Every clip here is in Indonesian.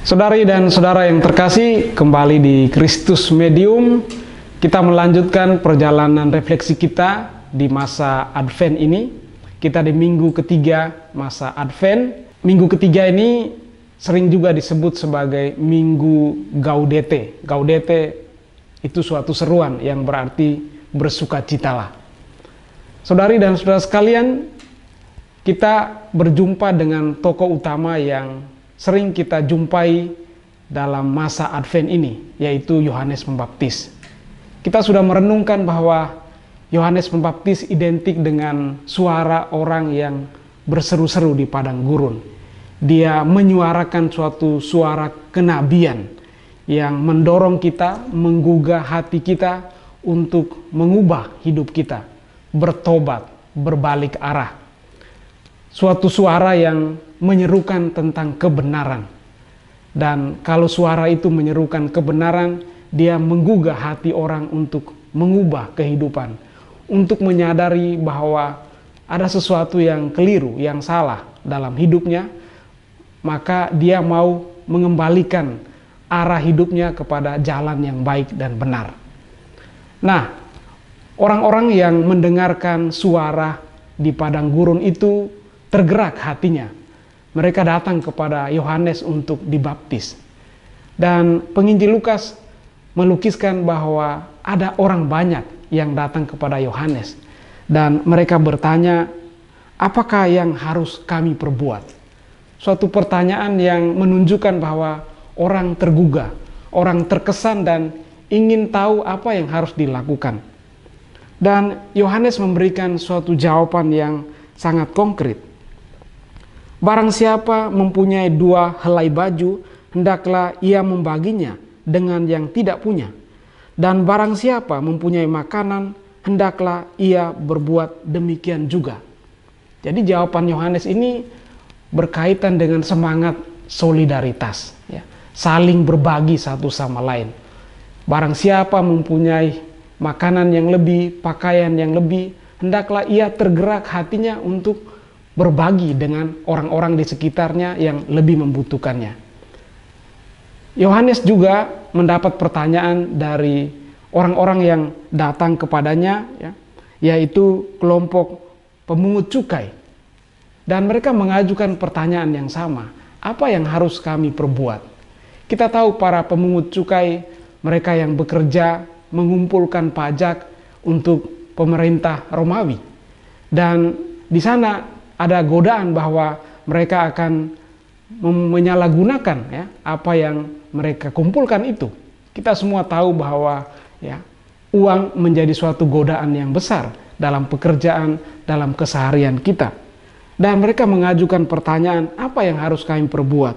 Saudari dan saudara yang terkasih, kembali di Kristus Medium, kita melanjutkan perjalanan refleksi kita di masa Advent ini. Kita di minggu ketiga masa Advent. Minggu ketiga ini sering juga disebut sebagai Minggu Gaudete. Gaudete itu suatu seruan yang berarti bersukacitalah. Saudari dan saudara sekalian, kita berjumpa dengan tokoh utama yang sering kita jumpai dalam masa Advent ini, yaitu Yohanes Pembaptis. Kita sudah merenungkan bahwa Yohanes Pembaptis identik dengan suara orang yang berseru-seru di padang gurun. Dia menyuarakan suatu suara kenabian yang mendorong kita, menggugah hati kita untuk mengubah hidup kita, bertobat, berbalik arah. Suatu suara yang menyerukan tentang kebenaran. Dan kalau suara itu menyerukan kebenaran, dia menggugah hati orang untuk mengubah kehidupan, untuk menyadari bahwa ada sesuatu yang keliru, yang salah dalam hidupnya, maka dia mau mengembalikan arah hidupnya kepada jalan yang baik dan benar. Nah, orang-orang yang mendengarkan suara di padang gurun itu tergerak hatinya. Mereka datang kepada Yohanes untuk dibaptis. Dan penginjil Lukas melukiskan bahwa ada orang banyak yang datang kepada Yohanes. Dan mereka bertanya, apakah yang harus kami perbuat? Suatu pertanyaan yang menunjukkan bahwa orang tergugah, orang terkesan dan ingin tahu apa yang harus dilakukan. Dan Yohanes memberikan suatu jawaban yang sangat konkret. Barang siapa mempunyai 2 helai baju, hendaklah ia membaginya dengan yang tidak punya. Dan barang siapa mempunyai makanan, hendaklah ia berbuat demikian juga. Jadi jawaban Yohanes ini berkaitan dengan semangat solidaritas, ya, saling berbagi satu sama lain. Barang siapa mempunyai makanan yang lebih, pakaian yang lebih, hendaklah ia tergerak hatinya untuk berbagi dengan orang-orang di sekitarnya yang lebih membutuhkannya. Yohanes juga mendapat pertanyaan dari orang-orang yang datang kepadanya, ya, yaitu kelompok pemungut cukai. Dan mereka mengajukan pertanyaan yang sama, apa yang harus kami perbuat? Kita tahu para pemungut cukai, mereka yang bekerja mengumpulkan pajak untuk pemerintah Romawi. Dan di sana ada godaan bahwa mereka akan menyalahgunakan, ya, apa yang mereka kumpulkan itu. Kita semua tahu bahwa, ya, uang menjadi suatu godaan yang besar dalam pekerjaan, dalam keseharian kita. Dan mereka mengajukan pertanyaan, apa yang harus kami perbuat?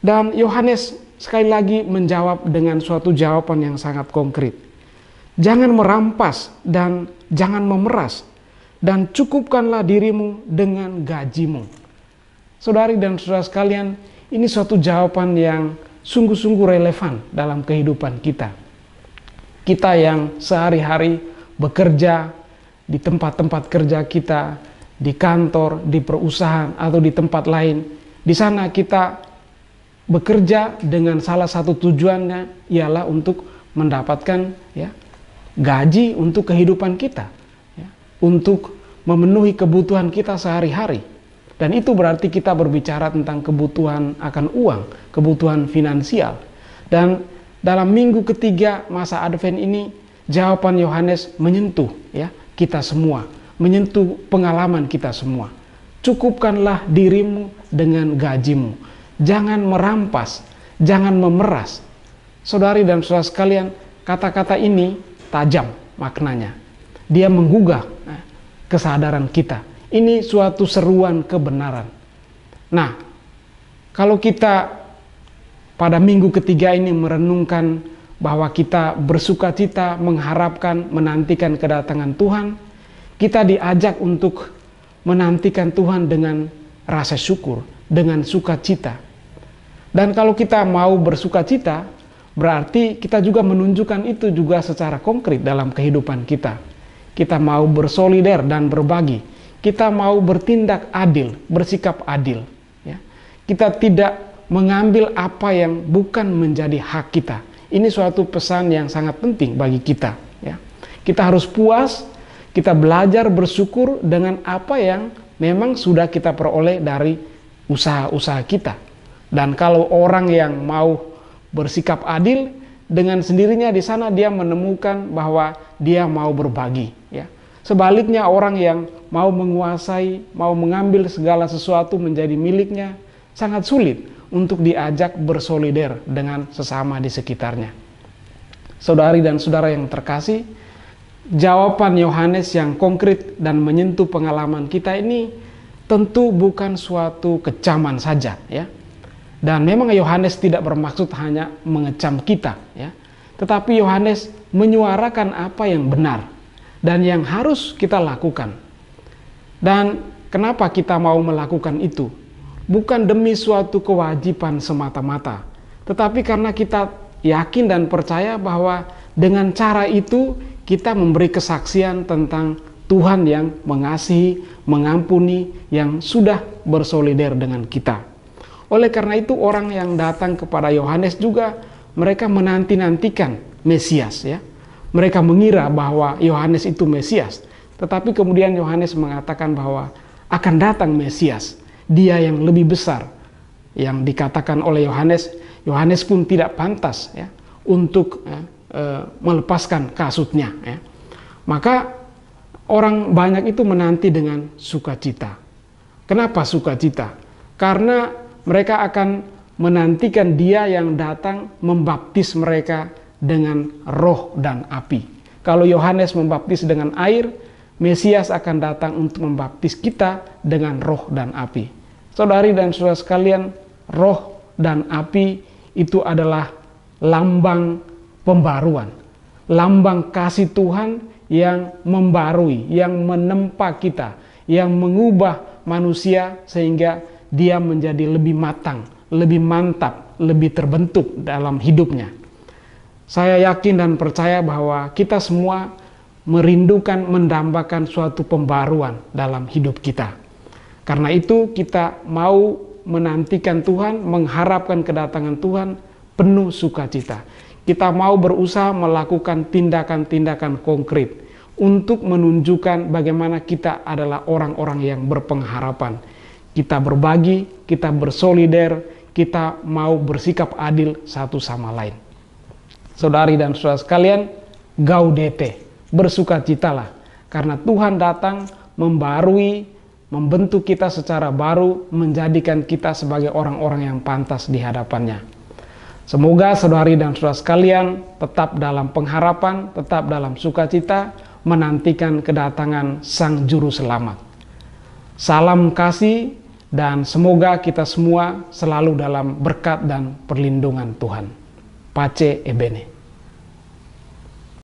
Dan Yohanes sekali lagi menjawab dengan suatu jawaban yang sangat konkret. Jangan merampas dan jangan memeras, dan cukupkanlah dirimu dengan gajimu. Saudari dan saudara sekalian, ini suatu jawaban yang sungguh-sungguh relevan dalam kehidupan kita. Kita yang sehari-hari bekerja di tempat-tempat kerja kita, di kantor, di perusahaan, atau di tempat lain. Di sana kita bekerja dengan salah satu tujuannya ialah untuk mendapatkan, ya, gaji untuk kehidupan kita, untuk memenuhi kebutuhan kita sehari-hari. Dan itu berarti kita berbicara tentang kebutuhan akan uang, kebutuhan finansial. Dan dalam minggu ketiga masa Advent ini, jawaban Yohanes menyentuh, ya, kita semua, menyentuh pengalaman kita semua. Cukupkanlah dirimu dengan gajimu. Jangan merampas, jangan memeras. Saudari dan saudara sekalian, kata-kata ini tajam maknanya. Dia menggugah kesadaran kita. Ini suatu seruan kebenaran. Nah, kalau kita pada minggu ketiga ini merenungkan bahwa kita bersukacita, mengharapkan, menantikan kedatangan Tuhan, kita diajak untuk menantikan Tuhan dengan rasa syukur, dengan sukacita. Dan kalau kita mau bersukacita, berarti kita juga menunjukkan itu juga secara konkret dalam kehidupan kita. Kita mau bersolider dan berbagi. Kita mau bertindak adil, bersikap adil. Ya. Kita tidak mengambil apa yang bukan menjadi hak kita. Ini suatu pesan yang sangat penting bagi kita. Ya. Kita harus puas, kita belajar bersyukur dengan apa yang memang sudah kita peroleh dari usaha-usaha kita. Dan kalau orang yang mau bersikap adil, dengan sendirinya di sana dia menemukan bahwa dia mau berbagi. Ya. Sebaliknya orang yang mau menguasai, mau mengambil segala sesuatu menjadi miliknya, sangat sulit untuk diajak bersolider dengan sesama di sekitarnya. Saudari dan saudara yang terkasih, jawaban Yohanes yang konkret dan menyentuh pengalaman kita ini tentu bukan suatu kecaman saja, ya. Dan memang Yohanes tidak bermaksud hanya mengecam kita, ya. Tetapi Yohanes menyuarakan apa yang benar dan yang harus kita lakukan. Dan kenapa kita mau melakukan itu? Bukan demi suatu kewajiban semata-mata, tetapi karena kita yakin dan percaya bahwa dengan cara itu kita memberi kesaksian tentang Tuhan yang mengasihi, mengampuni, yang sudah bersolider dengan kita. Oleh karena itu orang yang datang kepada Yohanes juga mereka menanti-nantikan Mesias, ya. Mereka mengira bahwa Yohanes itu Mesias, tetapi kemudian Yohanes mengatakan bahwa akan datang Mesias, dia yang lebih besar. Yang dikatakan oleh Yohanes, Yohanes pun tidak pantas, ya, untuk melepaskan kasutnya, ya. Maka orang banyak itu menanti dengan sukacita. Kenapa sukacita? Karena mereka akan menantikan dia yang datang membaptis mereka dengan roh dan api. Kalau Yohanes membaptis dengan air, Mesias akan datang untuk membaptis kita dengan roh dan api. Saudari dan saudara sekalian, roh dan api itu adalah lambang pembaruan, lambang kasih Tuhan yang membarui, yang menempa kita, yang mengubah manusia sehingga dia menjadi lebih matang, lebih mantap, lebih terbentuk dalam hidupnya. Saya yakin dan percaya bahwa kita semua merindukan, mendambakan suatu pembaruan dalam hidup kita. Karena itu kita mau menantikan Tuhan, mengharapkan kedatangan Tuhan penuh sukacita. Kita mau berusaha melakukan tindakan-tindakan konkret untuk menunjukkan bagaimana kita adalah orang-orang yang berpengharapan. Kita berbagi, kita bersolider, kita mau bersikap adil satu sama lain. Saudari dan saudara sekalian, gaudete, bersukacitalah, karena Tuhan datang membarui, membentuk kita secara baru, menjadikan kita sebagai orang-orang yang pantas di hadapannya. Semoga saudari dan saudara sekalian tetap dalam pengharapan, tetap dalam sukacita, menantikan kedatangan Sang Juru Selamat. Salam kasih dan semoga kita semua selalu dalam berkat dan perlindungan Tuhan. Pace e bene.